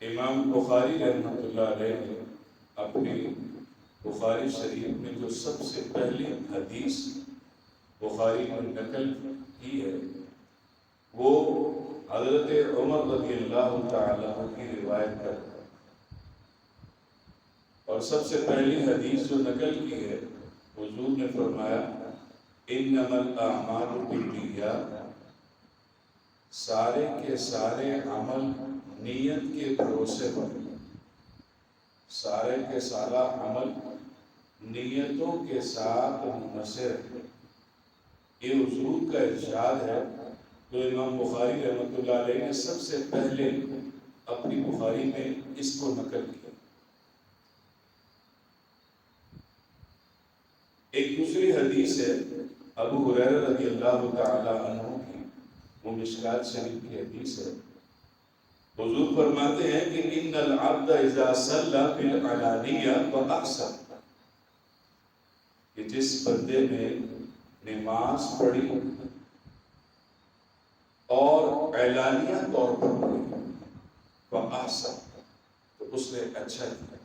امام بخاری رحمۃ اللہ علیہ نے اپنی بخاری شریف میں جو سب سے پہلی حدیث بخاری میں نقل کی ہے وہ حضرت عمر رضی اللہ تعالی عنہ کی روایت ہے، اور سب سے پہلی حدیث جو نقل کی ہے حضور نے فرمایا انما الاعمال بالنیات، سارے کے سارے عمل نیت کے بھروسے پر، سارے کے سارا عمل نیتوں کے ساتھ منحصر ہے۔ یہ حضور کا ارشاد ہے تو امام بخاری رحمۃ اللہ علیہ نے سب سے پہلے اپنی بخاری میں اس کو نقل کیا۔ ایک دوسری حدیث ہے ابو ہریرہ رضی اللہ تعالی عنہ کی، وہ مشکات شریف کی حدیث ہے۔ حضور فرماتے ہیں کہ ان العبد اذا صلى بالعلانیہ فاحسن، کہ جس بندے نے نماز پڑھی اور اعلانیہ طور پر پڑھی فاحسن، تو اس نے اچھا کیا۔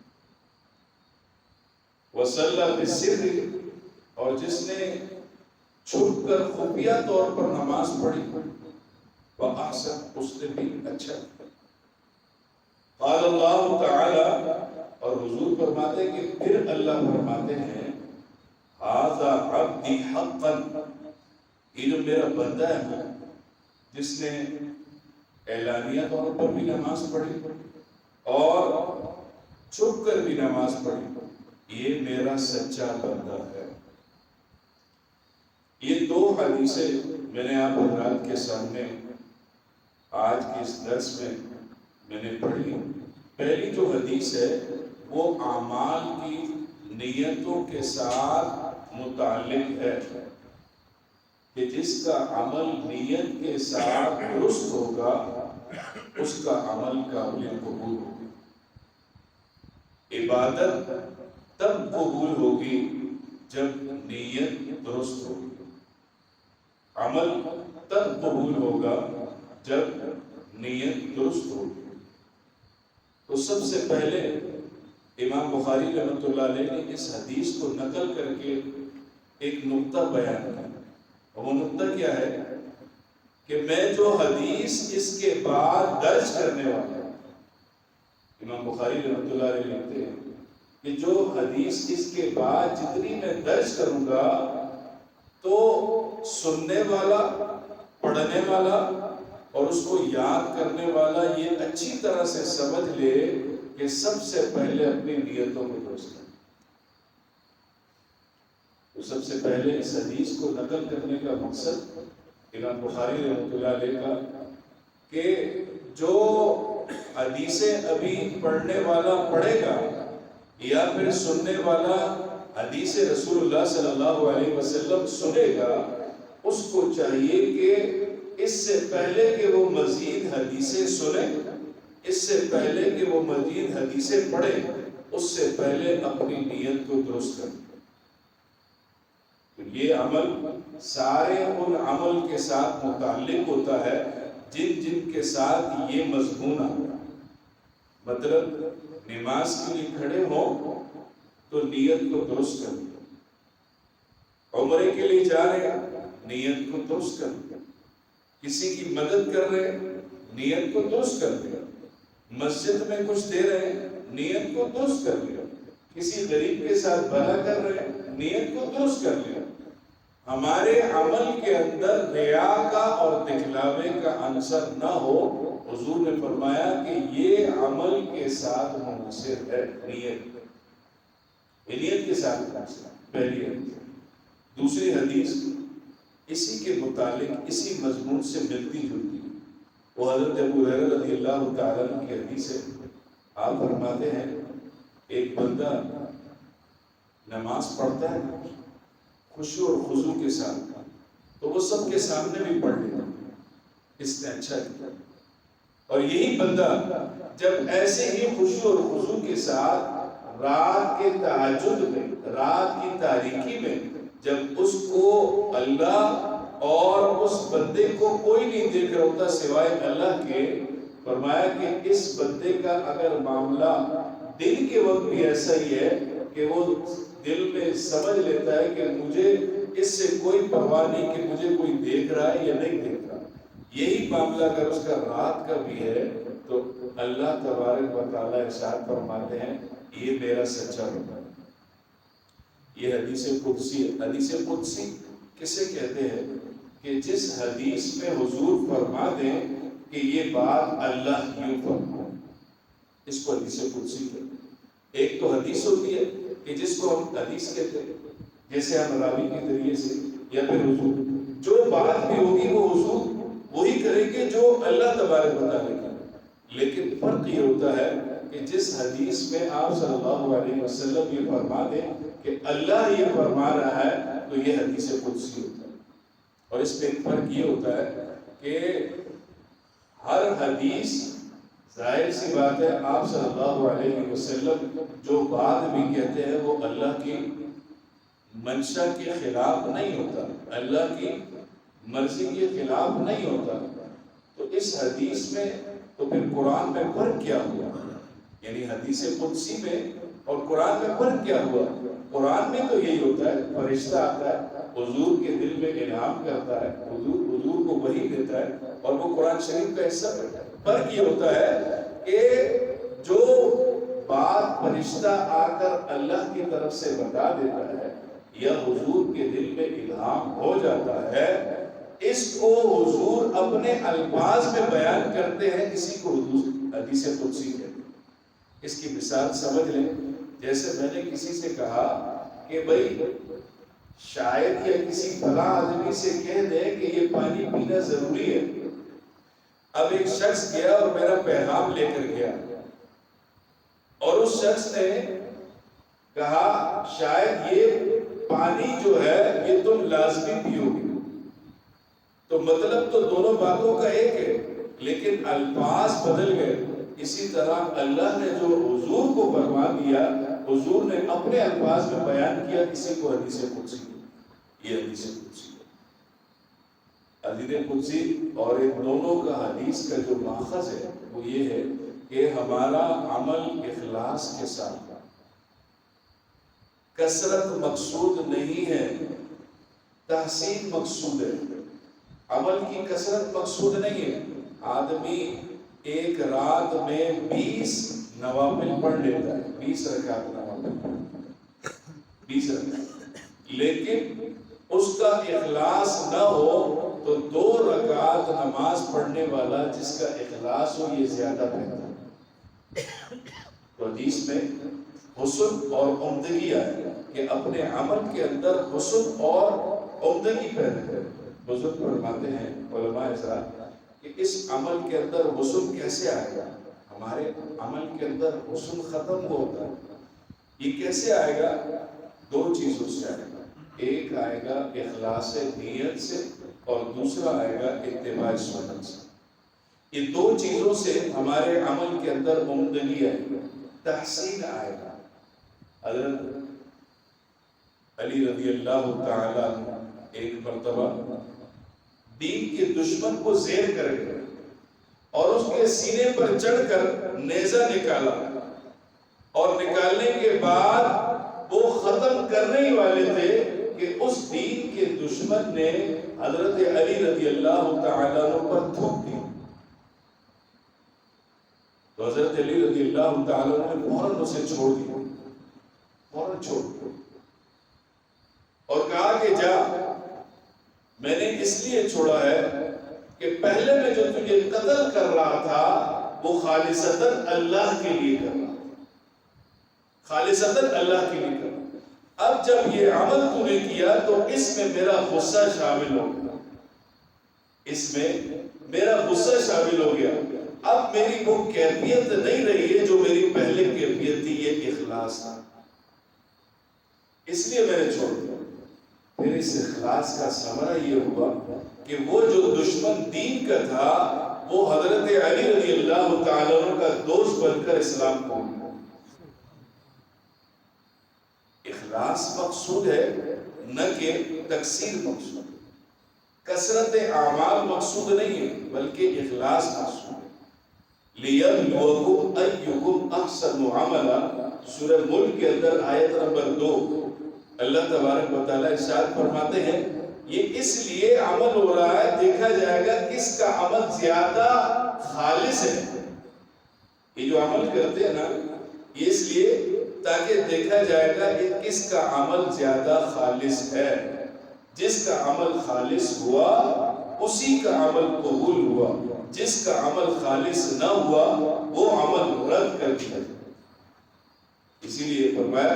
وصلى بالسر، اور جس نے چھپ کر خفیہ طور پر نماز پڑھی فاحسن، اس نے بھی اچھا کیا۔ قال اللہ تعالی، اور حضور فرماتے ہیں کہ پھر اللہ فرماتے ہیں ھذا عبدی حقا، یہ جو میرا بندہ ہے نا جس نے اعلانیہ طور پر بھی نماز پڑھی اور چھپ کر بھی نماز پڑھی، یہ میرا سچا بندہ ہے۔ یہ دو حدیثیں میں نے آپ حضرات کے سامنے آج کے اس درس میں نے پڑھی۔ پہلی جو حدیث ہے وہ اعمال کی نیتوں کے ساتھ متعلق ہے کہ جس کا عمل نیت کے ساتھ درست ہوگا اس کا عمل قابل قبول ہوگا۔ عبادت تب قبول ہوگی جب نیت درست ہوگی، عمل تب قبول ہوگا جب نیت درست ہوگی۔ تو سب سے پہلے امام بخاری رحمۃ اللہ علیہ نے اس حدیث کو نقل کر کے ایک نقطہ بیان کیا، اور وہ نقطہ کیا ہے کہ میں جو حدیث اس کے بعد درج کرنے والا ہوں، امام بخاری رحمۃ اللہ علیہ لکھتے ہیں کہ جو حدیث اس کے بعد جتنی میں درج کروں گا تو سننے والا، پڑھنے والا اور اس کو یاد کرنے والا یہ اچھی طرح سے سمجھ لے کہ سب سے پہلے اپنی نیتوں کو درست کریں۔ تو سب سے پہلے اس حدیث کو نقل کرنے کا مقصد امام بخاری رحمۃ اللہ علیہ کا کہ جو حدیثیں ابھی پڑھنے والا پڑھے گا یا پھر سننے والا حدیث رسول اللہ صلی اللہ علیہ وسلم سنے گا، اس کو چاہیے کہ اس سے پہلے کہ وہ مزید حدیثیں سنے، اس سے پہلے کہ وہ مزید حدیثیں پڑھے، اس سے پہلے اپنی نیت کو درست کریں۔ تو یہ عمل سارے ان عمل کے ساتھ متعلق ہوتا ہے جن جن کے ساتھ یہ مضمون آتا ہے۔ مطلب نماز کے لیے کھڑے ہوں تو نیت کو درست کریں، عمرے کے لیے جا رہے ہیں نیت کو درست کریں، کسی کی مدد کر رہے ہیں نیت کو درست کر لیا، مسجد میں کچھ دے رہے ہیں نیت کو درست کر لیا، کسی غریب کے ساتھ بھلا کر رہے ہیں نیت کو درست کر لیا۔ ہمارے عمل کے اندر ریا کا اور دکھلاوے کا عنصر نہ ہو، حضور نے فرمایا کہ یہ عمل کے ساتھ منحصر ہے، نیت کے ساتھ منحصر۔ پہلی حدیث۔ دوسری حدیث اسی کے متعلق اسی مضمون سے ملتی جلتی ہے، وہ حضرت ابو ہریرہ رضی اللہ تعالیٰ عنہ کی حدیث ہے۔ آپ فرماتے ہیں ایک بندہ نماز پڑھتا ہے خشوع اور خضوع کے ساتھ، تو وہ سب کے سامنے بھی پڑھ لیتا، اس نے اچھا کیا۔ اور یہی بندہ جب ایسے ہی خشوع اور خضوع کے ساتھ رات کے تہجد میں، رات کی تاریکی میں، جب اس کو اللہ اور اس بندے کو کوئی نہیں دیکھ رہا ہوتا سوائے اللہ کے، فرمایا کہ اس بندے کا اگر معاملہ دل کے وقت بھی ایسا ہی ہے کہ وہ دل میں سمجھ لیتا ہے کہ مجھے اس سے کوئی پرواہ نہیں کہ مجھے کوئی دیکھ رہا ہے یا نہیں دیکھ رہا، یہی معاملہ اگر اس کا رات کا بھی ہے تو اللہ تبارک و تعالیٰ ارشاد فرماتے ہیں یہ میرا سچا بندہ ہے۔ یہ حدیث قدسی ہے۔ حدیث قدسی کسے کہتے ہیں؟ کہ جس حدیث میں حضور فرما دیں کہ یہ بات اللہ یوں فرما، اس کو حدیث قدسی کہتے ہیں۔ ایک تو حدیث ہوتی ہے کہ جس کو ہم حدیث کہتے ہیں، جیسے ہم راوی کے ذریعے سے یا پھر حضور جو بات بھی ہوگی وہ حضور وہی کریں گے جو اللہ تبارک و تعالیٰ کا، لیکن فرق یہ ہوتا ہے کہ جس حدیث میں آپ صلی اللہ علیہ وسلم یہ فرما دیں کہ اللہ یہ فرما رہا ہے تو یہ حدیث قدسی ہوتا ہے۔ اور اس میں ایک فرق یہ ہوتا ہے کہ ہر حدیث ظاہر سی بات ہے آپ صلی اللہ علیہ وسلم جو بات بھی کہتے ہیں وہ اللہ کی منشا کے خلاف نہیں ہوتا، اللہ کی مرضی کے خلاف نہیں ہوتا۔ تو اس حدیث میں تو پھر قرآن میں فرق کیا ہوا؟ یعنی حدیث قدسی میں اور قرآن میں فرق کیا ہوا؟ قرآن میں تو یہی ہوتا ہے، فرشتہ آتا ہے حضور کے دل میں الہام کرتا ہے، حضور کو وحی دیتا ہے اور وہ قرآن شریف کا حصہ بنتا ہے۔ فرق یہ ہوتا ہے کہ جو بات فرشتہ آ کر اللہ کی طرف سے بتا دیتا ہے یا حضور کے دل میں الہام ہو جاتا ہے، اس کو حضور اپنے الفاظ میں بیان کرتے ہیں، اسی کو حدیث قدسی کہتے ہیں۔ اس کی مثال سمجھ لیں، جیسے میں نے کسی سے کہا کہ بھائی شاید یا کسی فلاں آدمی سے کہہ دے کہ یہ پانی پینا ضروری ہے۔ اب ایک شخص گیا اور میرا پیغام لے کر گیا اور اس شخص نے کہا شاید یہ پانی جو ہے یہ تم لازمی پیو گے، تو مطلب تو دونوں باتوں کا ایک ہے لیکن الفاظ بدل گئے۔ اسی طرح اللہ نے جو حضور کو فرما دیا حضور نے اپنے الفاظ میں بیان کیا، اسی کو حدیث قدسی، یہ حدیث قدسی ہے۔ حدیث قدسی اور ان دونوں کا حدیث کا جو ماخذ ہے وہ یہ ہے کہ ہمارا عمل اخلاص کے ساتھ، کثرت مقصود نہیں ہے، تحسین مقصود ہے۔ عمل کی کثرت مقصود نہیں ہے۔ آدمی ایک رات میں 20 نوافل پڑھ لیتا ہے، 20 رکعت نوافل، 20 رکعت، لیکن اس کا اخلاص نہ ہو تو 2 رکعت نماز پڑھنے والا جس کا اخلاص ہو یہ زیادہ بہتر ہے۔ تو حدیث میں حسن اور عمدگی آئے کہ اپنے عمل کے اندر حسن اور عمدگی پیدا کرے۔ بزرگ فرماتے ہیں علماء حضرات کہ اس عمل کے اندر حسن کیسے آئے گا؟ ہمارے عمل کے اندر حسن ختم ہوتا ہے، یہ کیسے آئے گا؟ 2 چیزوں سے آئے گا، ایک آئے گا اخلاص نیت سے اور دوسرا آئے گا اتباع سنت سے۔ یہ 2 چیزوں سے ہمارے عمل کے اندر عمدگی آئے گا، تحسین آئے گا۔ حضرت علی رضی اللہ تعالیٰ عنہ ایک مرتبہ دین کے دشمن کو زیر کر گئے اور اس کے سینے پر چڑھ کر نیزہ نکالا، اور نکالنے کے بعد وہ ختم کرنے ہی والے تھے کہ اس دین کے دشمن نے حضرت علی رضی اللہ تعالیٰ عنہ پر تھوک دی۔ تو حضرت علی رضی اللہ تعالیٰ عنہ نے فوراً اسے چھوڑ دیا، فوراً چھوڑ دیا اور کہا کہ جا، میں نے اس لیے چھوڑا ہے کہ پہلے میں جو تجھے قتل کر رہا تھا وہ خالصتاً اللہ کے لیے کر رہا تھا، خالصتاً اللہ کے لیے کر رہا تھا۔ اب جب یہ عمل تو نے کیا تو اس میں میرا غصہ شامل ہو گیا، اس میں میرا غصہ شامل ہو گیا۔ اب میری وہ کیفیت نہیں رہی ہے جو میری پہلے کیفیت تھی، یہ اخلاص تھا، اس لیے میں نے چھوڑ دیا۔ پھر اس اخلاص کا ثمرہ یہ ہوا کہ وہ جو دشمن دین کا تھا وہ حضرت علی رضی اللہ تعالیٰ عنہ کا دوست بن کر اسلام کو ملا۔ اخلاص مقصود ہے نہ کہ تکثیر مقصود ہے، کثرت اعمال مقصود نہیں ہے بلکہ اخلاص مقصود ہے۔ لِيَبْلُوَكُمْ أَيُّكُمْ أَحْسَنُ عَمَلًا، سورہ ملک کے اندر آیت نمبر 2 اللہ تبارک و تعالیٰ ارشاد فرماتے ہیں یہ اس لیے عمل ہو رہا ہے، دیکھا جائے گا کس کا عمل زیادہ خالص ہے۔ یہ جو عمل کرتے ہیں نا، یہ اس لیے تاکہ دیکھا جائے گا کہ کس کا عمل زیادہ خالص ہے۔ جس کا عمل خالص ہوا اسی کا عمل قبول ہوا، جس کا عمل خالص نہ ہوا وہ عمل رد کر دیا۔ اسی لیے فرمایا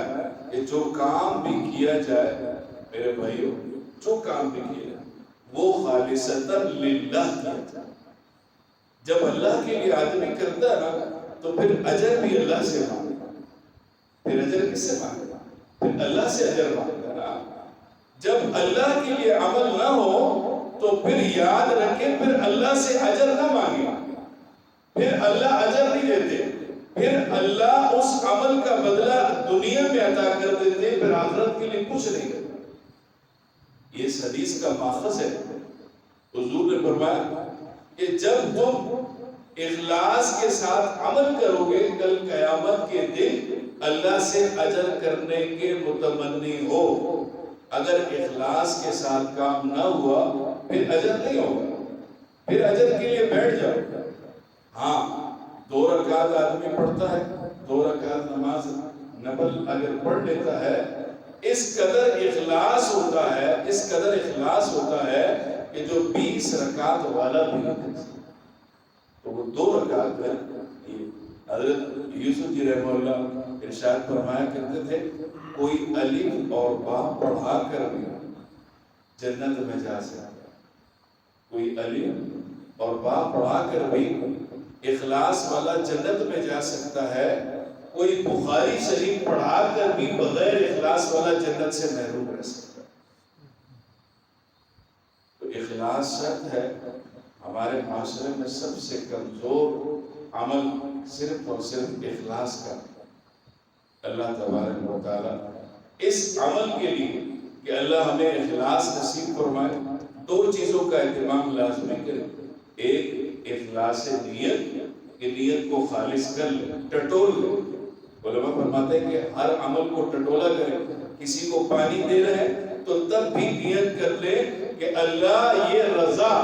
کہ جو کام بھی کیا جائے میرے بھائیوں، جو کام بھی کیا جائے وہ خالصتاً للہ کیا جائے۔ جب اللہ کے لیے آدمی کرتا ہے نا تو پھر اجر بھی اللہ سے مانگتا، پھر اجر کس سے مانگتا؟ پھر اللہ سے اجر مانگتا نا۔ جب اللہ کے لیے عمل نہ ہو تو پھر یاد رکھیں، پھر اللہ سے اجر نہ مانگے، پھر اللہ اجر نہیں دیتے، پھر اللہ اس عمل کا بدلہ دنیا میں عطا کر دیتے، پھر آخرت کے لیے کچھ نہیں کرتے۔ یہ اس حدیث کا ماخذ ہے۔ حضور نے فرمایا کہ جب تم اخلاص کے ساتھ عمل کرو گے، کل قیامت کے دن اللہ سے اجر کرنے کے متمنی ہو۔ اگر اخلاص کے ساتھ کام نہ ہوا پھر اجر نہیں ہوگا، پھر اجر کے لیے بیٹھ جاؤ۔ ہاں 2 رکعت آدمی پڑھتا ہے، 2 رکعت نماز نفل اگر پڑھ لیتا ہے، اس قدر اخلاص ہوتا ہے، اس قدر اخلاص ہوتا ہے کہ جو 20 رکعت والا بھی نہیں کر سکتا، تو وہ 2 رکعت ہے۔ حضرت یوسف جی رحمہ اللہ ارشاد فرمایا کرتے تھے کوئی الف اور با پڑھا کر بھی جنت میں جا سکتا ہے، کوئی الف اور با پڑھا کر بھی اخلاص والا جنت میں جا سکتا ہے، کوئی بخاری شریف پڑھا کر بھی بغیر اخلاص والا جنت سے محروم رہ سکتا ہے۔ تو اخلاص شرط ہے۔ ہمارے معاشرے میں سب سے کمزور عمل صرف اور صرف اخلاص کا۔ اللہ تبارک و تعالیٰ اس عمل کے لیے کہ اللہ ہمیں اخلاص نصیب فرمائے، 2 چیزوں کا اہتمام لازمی کرے۔ ایک اخلاص نیت، کہ نیت کو خالص کر لے، ٹٹول لے۔ علماء فرماتے ہیں کہ ہر عمل کو ٹٹولا کرے۔ کسی کو پانی دے رہے ہیں تو تب بھی نیت کر لے کہ اللہ یہ رضا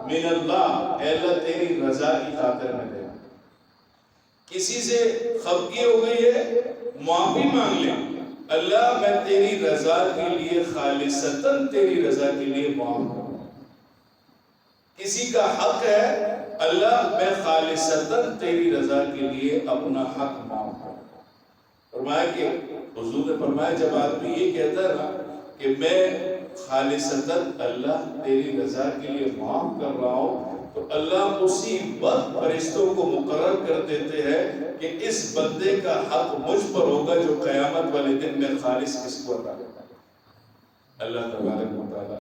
من اللہ، اے اللہ تیری رضا کی خاطر میں دے۔ کسی سے خفگی ہو گئی ہے، معافی مانگ لے، اللہ میں تیری رضا کے لیے خالصتاً تیری رضا کے لیے معاف کروں۔ کسی کا حق ہے، اللہ میں خالصتاً تیری رضا کے لیے اپنا حق معاف کروں۔ فرمایا کہ حضور نے فرمایا جب آدمی یہ کہتا ہے نا کہ میں خالصتاً اللہ تیری رضا کے لیے معاف کر رہا ہوں، تو اللہ اسی وقت فرشتوں کو مقرر کر دیتے ہیں کہ اس بندے کا حق مجھ پر ہوگا جو قیامت والے دن میں خالص کس کو عطا کرے۔ اللہ تبارک و تعالیٰ